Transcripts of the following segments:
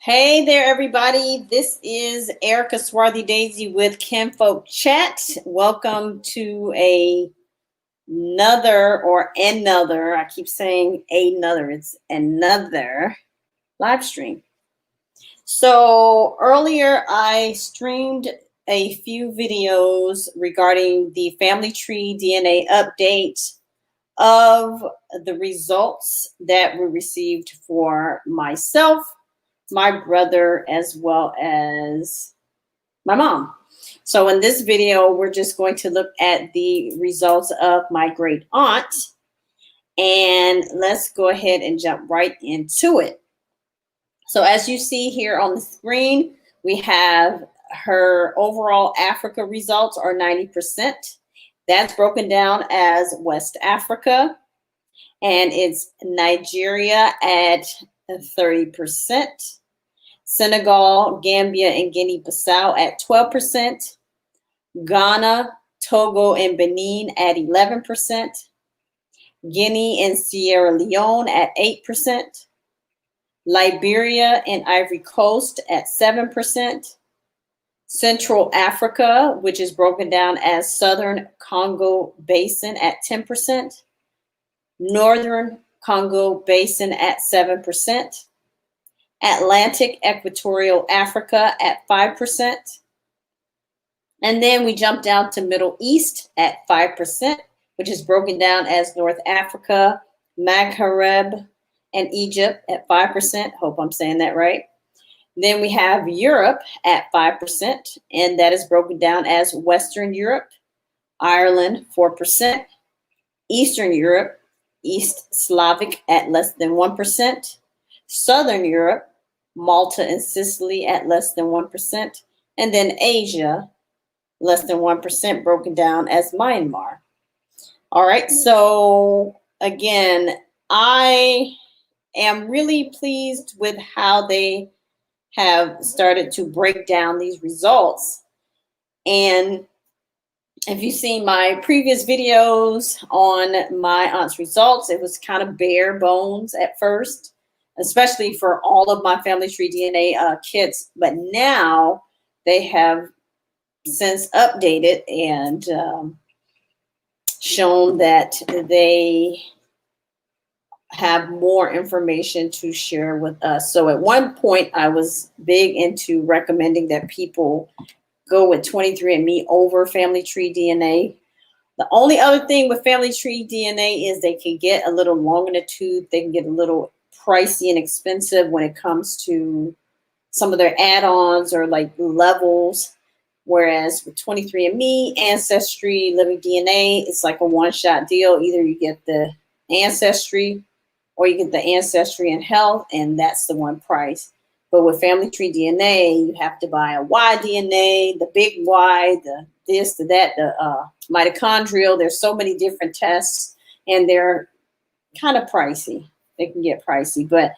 Hey there, everybody. This is Erica Swarthy Daisy with Kinfolk Chat. Welcome to another, I keep saying another, it's another live stream. So earlier I streamed a few videos regarding the family tree DNA update of the results that were received for myself, my brother, as well as my mom. So in this video, we're just going to look at the results of my great aunt, and let's go ahead and jump right into it. So as you see here on the screen, we have her overall Africa results are 90%. That's broken down as West Africa, and it's Nigeria at 30%. Senegal, Gambia, and Guinea-Bissau at 12%. Ghana, Togo, and Benin at 11%. Guinea and Sierra Leone at 8%. Liberia and Ivory Coast at 7%. Central Africa, which is broken down as Southern Congo Basin at 10%. Northern Congo Basin at 7%. Atlantic Equatorial Africa at 5%. And then we jump down to Middle East at 5%, which is broken down as North Africa, Maghreb, and Egypt at 5%. Hope I'm saying that right. Then we have Europe at 5%, and that is broken down as Western Europe, Ireland 4%, Eastern Europe, East Slavic at less than 1%, Southern Europe, Malta and Sicily at less than 1%, and then Asia, less than 1%, broken down as Myanmar. All right, so again, I am really pleased with how they have started to break down these results. And if you've seen my previous videos on my aunt's results, it was kind of bare bones at first, especially for all of my family tree DNA kits. But now they have since updated and shown that they have more information to share with us. So at one point, I was big into recommending that people go with 23andMe over family tree DNA. The only other thing with family tree DNA is they can get a little long in the tooth. They can get a little pricey and expensive when it comes to some of their add-ons or like levels. Whereas with 23andMe, Ancestry, Living DNA, it's like a one-shot deal. Either you get the Ancestry or you get the Ancestry and Health, and that's the one price. But with family tree DNA, you have to buy a Y DNA, the big Y, the this, the that, the mitochondrial. There's so many different tests, and they're kind of pricey. They can get pricey. But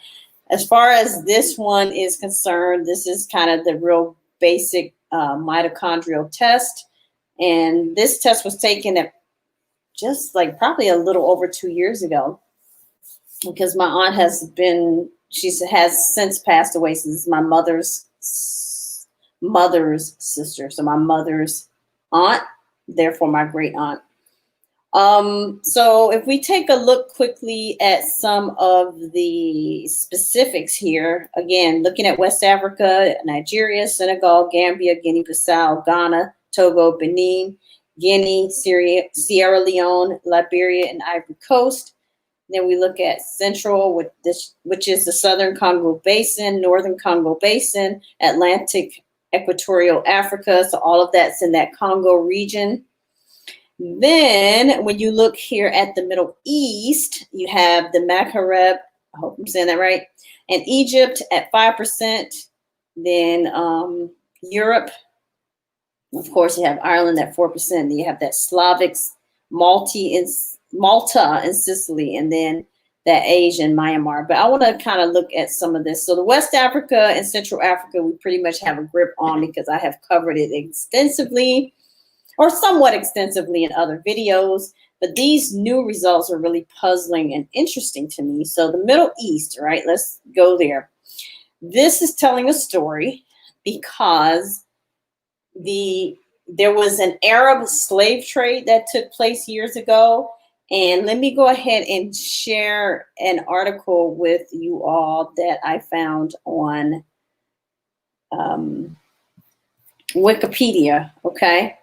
as far as this one is concerned, this is kind of the real basic mitochondrial test. And this test was taken at just like probably a little over 2 years ago, because my aunt has since passed away. So this is my mother's sister. So my mother's aunt, therefore my great aunt. So if we take a look quickly at some of the specifics here, again, looking at West Africa, Nigeria, Senegal, Gambia, Guinea-Bissau, Ghana, Togo, Benin, Guinea, Sierra Leone, Liberia, and Ivory Coast. Then we look at Central, which is the Southern Congo Basin, Northern Congo Basin, Atlantic Equatorial Africa. So all of that's in that Congo region. Then when you look here at the Middle East, you have the Maghreb, I hope I'm saying that right, and Egypt at 5%. Then Europe, of course, you have Ireland at 4%. Then you have that Slavics, Malta and Sicily, and then that Asian Myanmar. But I want to kind of look at some of this. So the West Africa and Central Africa, we pretty much have a grip on because I have covered it extensively, or somewhat extensively, in other videos. But these new results are really puzzling and interesting to me. So the Middle East, right? Let's go there. This is telling a story because there was an Arab slave trade that took place years ago. And let me go ahead and share an article with you all that I found on Wikipedia. Okay,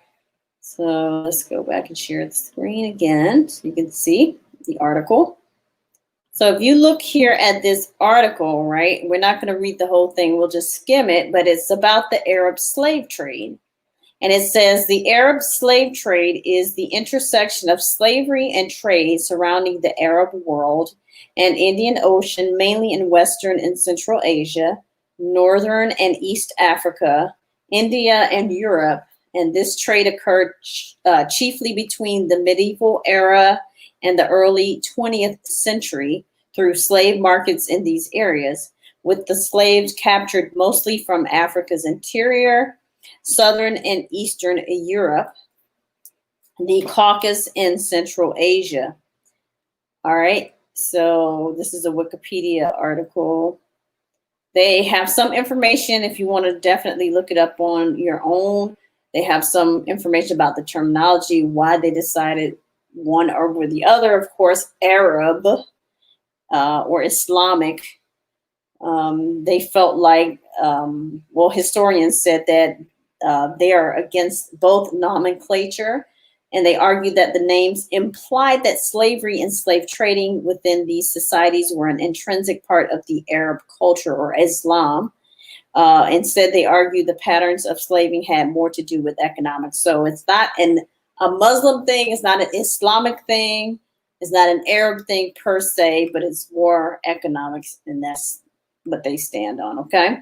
so let's go back and share the screen again so you can see the article. So if you look here at this article, right, we're not going to read the whole thing, we'll just skim it, but it's about the Arab slave trade. And it says the Arab slave trade is the intersection of slavery and trade surrounding the Arab world and Indian Ocean, mainly in Western and Central Asia, Northern and East Africa, India, and Europe. And this trade occurred chiefly between the medieval era and the early 20th century through slave markets in these areas, with the slaves captured mostly from Africa's interior, Southern and Eastern Europe, the Caucasus, and Central Asia. All right, so this is a Wikipedia article. They have some information if you want to definitely look it up on your own. They have some information about the terminology, why they decided one over the other. Of course, Arab or Islamic. They felt like, well, historians said that they are against both nomenclature, and they argued that the names implied that slavery and slave trading within these societies were an intrinsic part of the Arab culture or Islam. Instead, they argued the patterns of slaving had more to do with economics. So it's not a Muslim thing, it's not an Islamic thing, it's not an Arab thing per se, but it's more economics, and that's what they stand on, okay?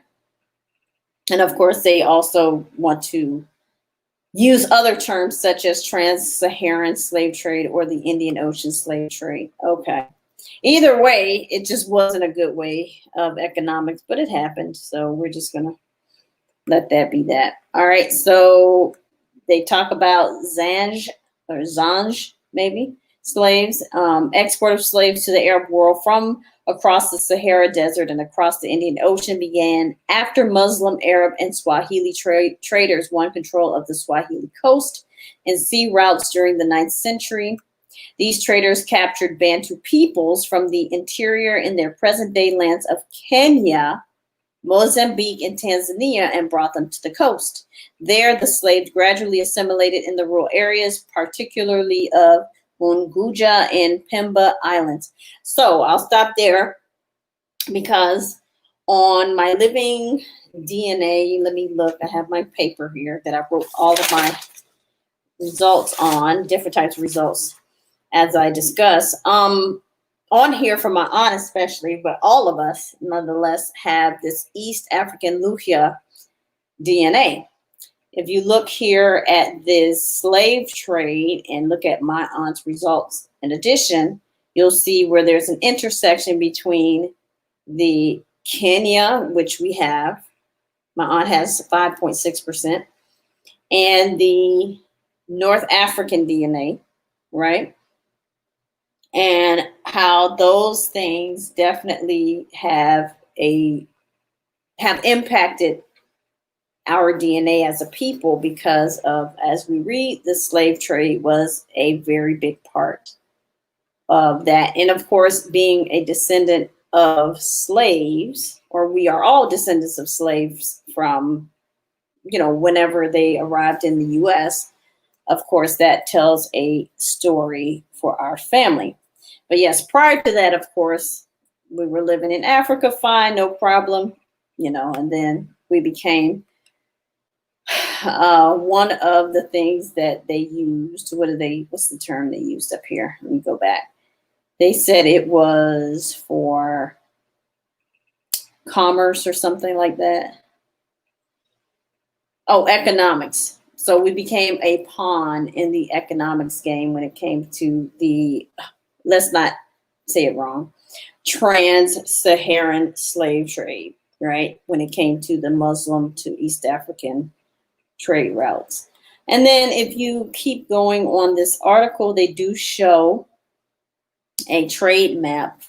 And of course, they also want to use other terms such as trans-Saharan slave trade or the Indian Ocean slave trade. Okay. Either way, it just wasn't a good way of economics, but it happened. So we're just going to let that be that. All right. So they talk about Zanj maybe, slaves, export of slaves to the Arab world from across the Sahara Desert and across the Indian Ocean began after Muslim, Arab, and Swahili traders won control of the Swahili coast and sea routes during the 9th century. These traders captured Bantu peoples from the interior in their present-day lands of Kenya, Mozambique, and Tanzania and brought them to the coast. There, the slaves gradually assimilated in the rural areas, particularly of Unguja and Pemba Islands. So I'll stop there because on my living DNA, let me look, I have my paper here that I wrote all of my results on, different types of results as I discuss. On here for my aunt especially, but all of us nonetheless have this East African Luhya DNA. If you look here at this slave trade and look at my aunt's results, in addition, you'll see where there's an intersection between the Kenya, which we have, my aunt has 5.6%, and the North African DNA, right? And how those things definitely have impacted our DNA as a people because of, as we read, the slave trade was a very big part of that. And of course, being a descendant of slaves, or we are all descendants of slaves from, whenever they arrived in the US, of course, that tells a story for our family. But yes, prior to that, of course, we were living in Africa, fine, no problem, and then we became one of the things that they used. What's the term they used up here? Let me go back. They said it was for commerce or something like that. Oh, economics. So we became a pawn in the economics game when it came to the, let's not say it wrong, trans-Saharan slave trade, right? When it came to the Muslim to East African trade routes. And then if you keep going on this article, they do show a trade map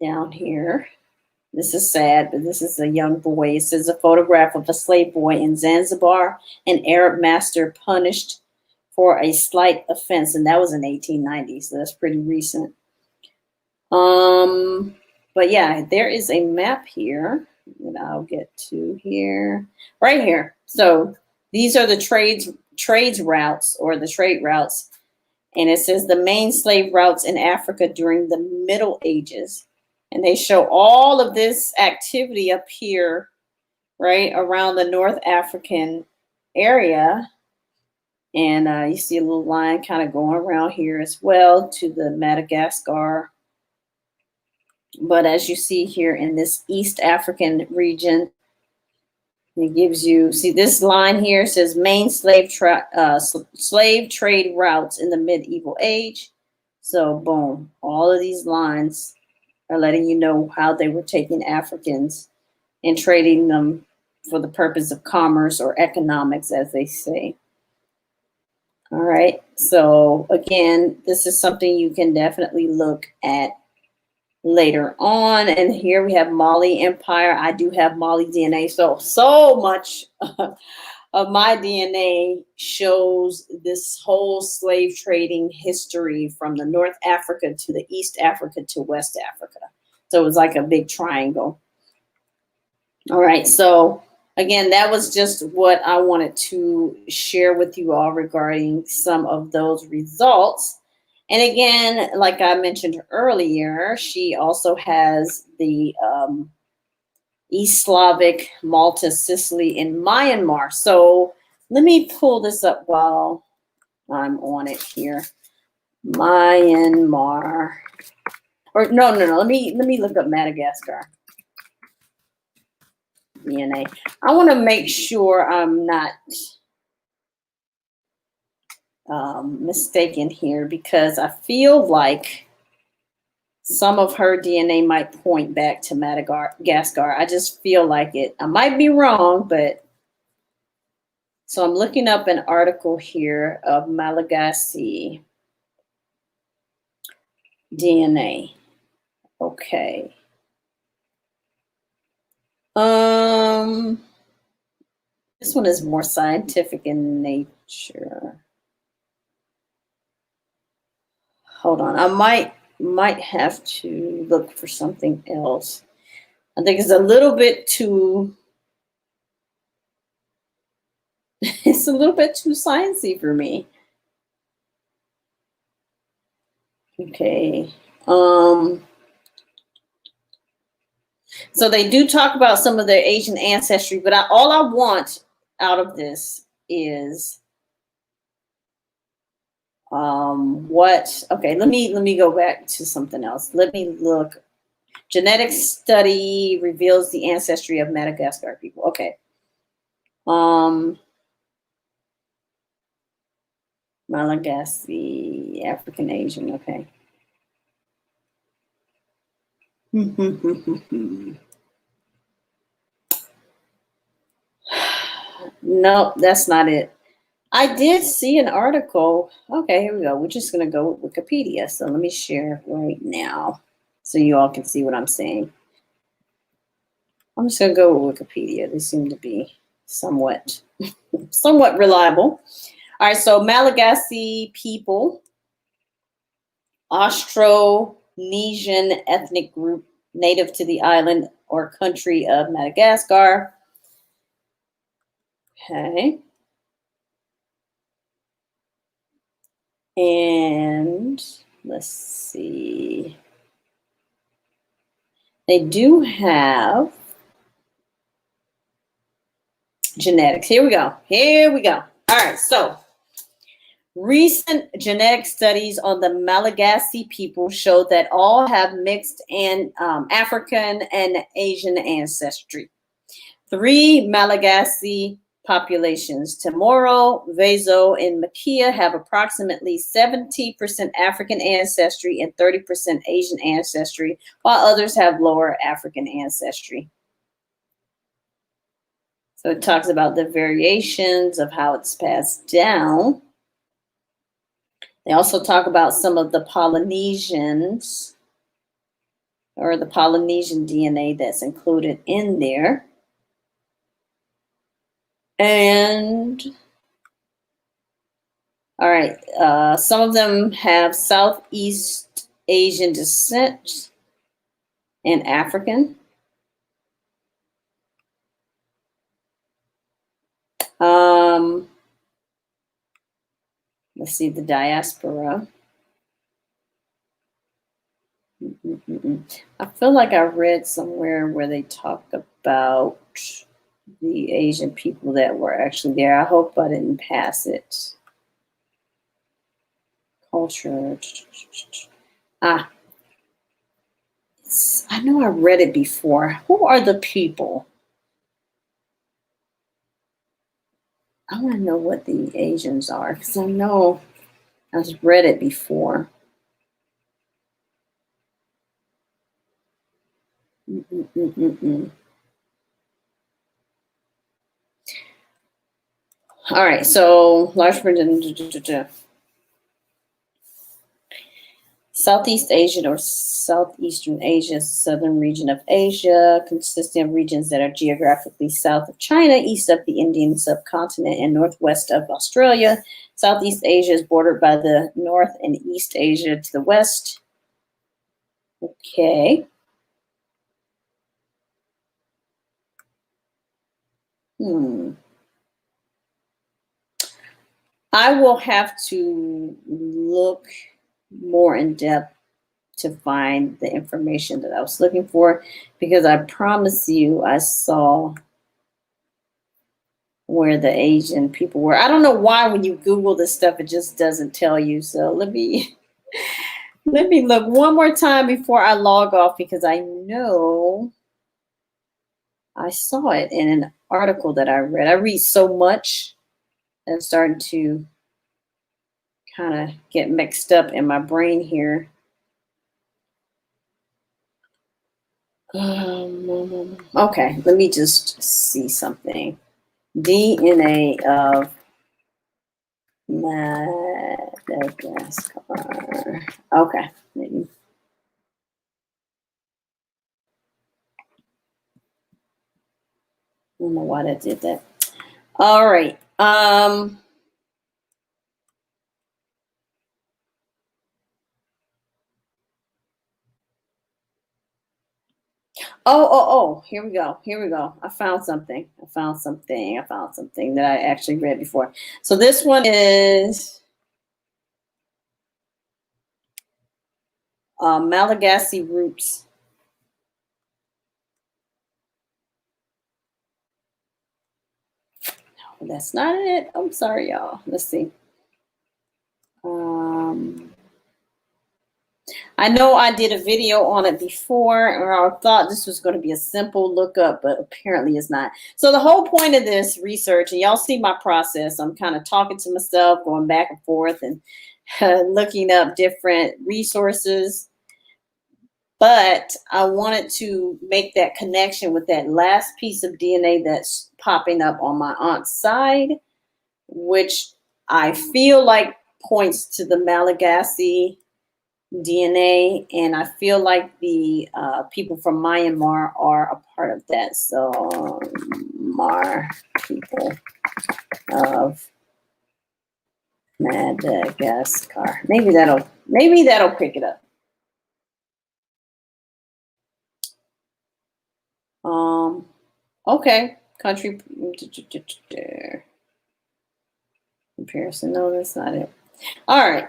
down here. This is sad, but this is a young boy. It says a photograph of a slave boy in Zanzibar, an Arab master punished for a slight offense, and that was in 1890, so that's pretty recent. But yeah, there is a map here that I'll get to here, right here. So these are the trades routes, or the trade routes, and it says the main slave routes in Africa during the Middle Ages. And they show all of this activity up here, right around the North African area. And you see a little line kind of going around here as well to the Madagascar. But as you see here in this East African region, it gives you, see this line here says main slave trade routes in the medieval age. So boom, all of these lines are letting you know how they were taking Africans and trading them for the purpose of commerce or economics, as they say. All right, so again, this is something you can definitely look at later on. And here we have Mali Empire. I do have Mali DNA, so much of my DNA shows this whole slave trading history from the North Africa to the East Africa to West Africa. So it was like a big triangle. All right, so again, that was just what I wanted to share with you all regarding some of those results. And again, like I mentioned earlier, she also has the East Slavic, Malta, Sicily, and Myanmar. So let me pull this up while I'm on it here. Myanmar, or no. Let me look up Madagascar DNA. I want to make sure I'm not mistaken here, because I feel like some of her DNA might point back to Madagascar. I just feel like it. I might be wrong, but so I'm looking up an article here of Malagasy DNA. Okay. This one is more scientific in nature. Hold on, I might have to look for something else. I think it's a little bit too it's a little bit too sciencey for me. Okay. So they do talk about some of their Asian ancestry, but all I want out of this is okay, let me go back to something else. Let me look. Genetic study reveals the ancestry of Madagascar people. Okay. Malagasy, African Asian, okay. No, that's not it. I did see an article. Okay, here we go. We're just going to go with Wikipedia. So let me share right now so you all can see what I'm saying. I'm just going to go with Wikipedia. They seem to be somewhat reliable. All right, so Malagasy people, Austronesian ethnic group native to the island or country of Madagascar. Okay. And let's see. They do have genetics. Here we go. All right, so recent genetic studies on the Malagasy people show that all have mixed and African and Asian ancestry. 3 Malagasy populations, Temoro, Vezo, and Makia, have approximately 70% African ancestry and 30% Asian ancestry, while others have lower African ancestry. So it talks about the variations of how it's passed down. They also talk about some of the Polynesians or the Polynesian DNA that's included in there. And all right, some of them have Southeast Asian descent and African. Let's see, the diaspora. I feel like I read somewhere where they talk about the Asian people that were actually there. I hope I didn't pass it. Culture. I know I read it before. Who are the people? I want to know what the Asians are, because I know I've read it before. All right, so large Southeast Asian or Southeastern Asia, southern region of Asia, consisting of regions that are geographically south of China, east of the Indian subcontinent, and northwest of Australia. Southeast Asia is bordered by the North and East Asia to the west. Okay. I will have to look more in depth to find the information that I was looking for, because I promise you I saw where the Asian people were. I don't know why when you Google this stuff, it just doesn't tell you. So let me look one more time before I log off, because I know I saw it in an article that I read. I read so much that I'm starting to kind of get mixed up in my brain here. Okay, let me just see something. DNA of Madagascar. Okay, maybe. I don't know why that did that. All right. Oh, here we go. I found something that I actually read before. So this one is Malagasy roots. No, that's not it. I'm sorry, y'all. Let's see. I know I did a video on it before, and I thought this was going to be a simple lookup, but apparently it's not. So the whole point of this research, and y'all see my process, I'm kind of talking to myself, going back and forth, and looking up different resources. But I wanted to make that connection with that last piece of DNA that's popping up on my aunt's side, which I feel like points to the Malagasy DNA, and I feel like the people from Myanmar are a part of that. So Myanmar people of Madagascar. Maybe that'll pick it up. Okay, country comparison. No, that's not it. All right.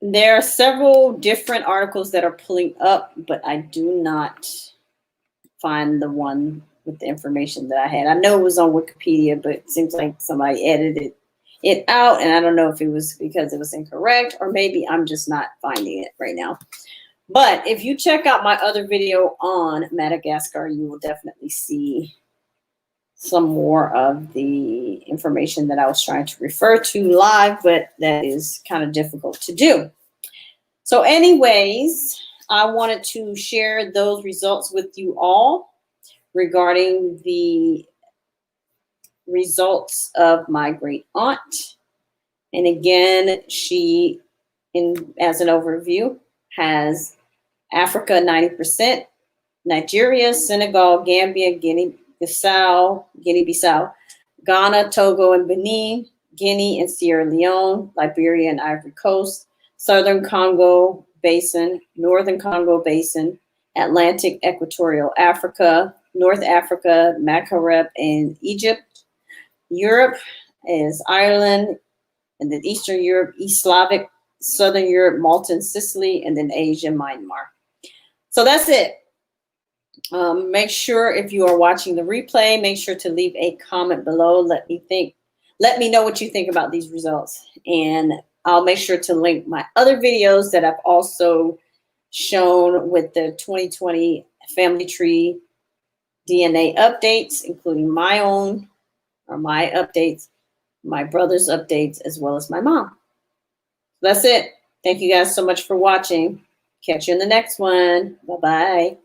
There are several different articles that are pulling up, but I do not find the one with the information that I had. I know it was on Wikipedia, but it seems like somebody edited it out, and I don't know if it was because it was incorrect, or maybe I'm just not finding it right now. But if you check out my other video on Madagascar, you will definitely see some more of the information that I was trying to refer to live, but that is kind of difficult to do. So anyways, I wanted to share those results with you all regarding the results of my great aunt. And again, she, as an overview, has Africa 90%, Nigeria, Senegal, Gambia, Guinea-Bissau, Ghana, Togo, and Benin, Guinea and Sierra Leone, Liberia and Ivory Coast, Southern Congo Basin, Northern Congo Basin, Atlantic Equatorial Africa, North Africa, Maghreb, and Egypt. Europe is Ireland, and then Eastern Europe, East Slavic, Southern Europe, Malta and Sicily, and then Asia, Myanmar. So that's it. Make sure if you are watching the replay, make sure to leave a comment below. Let me know what you think about these results. And I'll make sure to link my other videos that I've also shown with the 2020 family tree DNA updates, including my own or my updates, my brother's updates, as well as my mom. That's it. Thank you guys so much for watching. Catch you in the next one. Bye-bye.